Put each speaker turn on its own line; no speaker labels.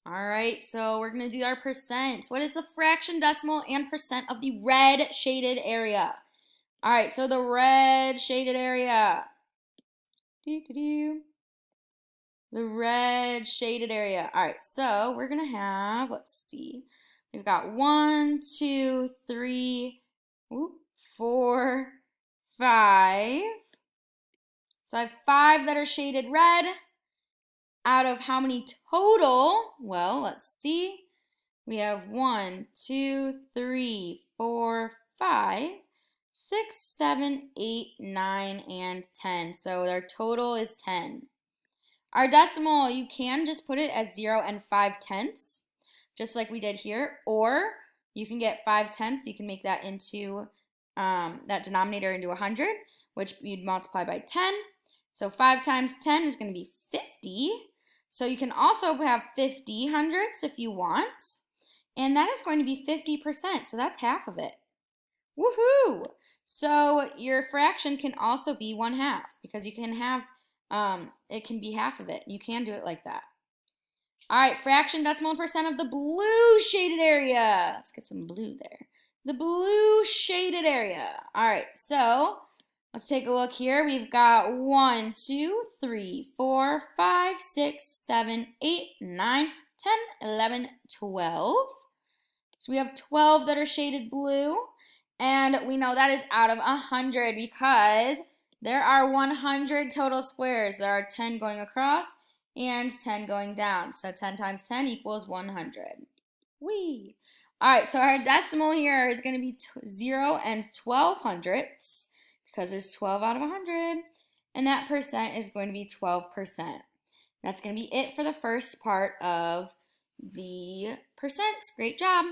All right, so we're going to do our percent. What is the fraction, decimal, and percent of the red shaded area? All right, so the red shaded area. The red shaded area. All right, so we're going to have, let's see. We've got 1, 2, 3, 4, 5. So I have 5 that are shaded red. Out of how many total? Well, let's see. We have 1, 2, 3, 4, 5, 6, 7, 8, 9, and 10. So our total is 10. Our decimal, you can just put it as 0 and 5/10, just like we did here. Or you can get 5/10. You can make that into that denominator into 100, which you'd multiply by 10. So 5 times 10 is going to be 50. So you can also have 50 hundredths if you want. And that is going to be 50%. So that's half of it. Woohoo! So your fraction can also be 1/2 because you can have, it can be half of it. You can do it like that. All right, fraction, decimal, and percent of the blue shaded area. Let's get some blue there. The blue shaded area. All right, so let's take a look here. We've got 1, 2, 3, 4, 5, 6, 7, 8, 9, 10, 11, 12. So we have 12 that are shaded blue. And we know that is out of 100 because there are 100 total squares. There are 10 going across and 10 going down. So 10 times 10 equals 100. Whee! All right, so our decimal here is going to be 0 and 12 hundredths because there's 12 out of 100. And that percent is going to be 12%. That's going to be it for the first part of the percent. Great job.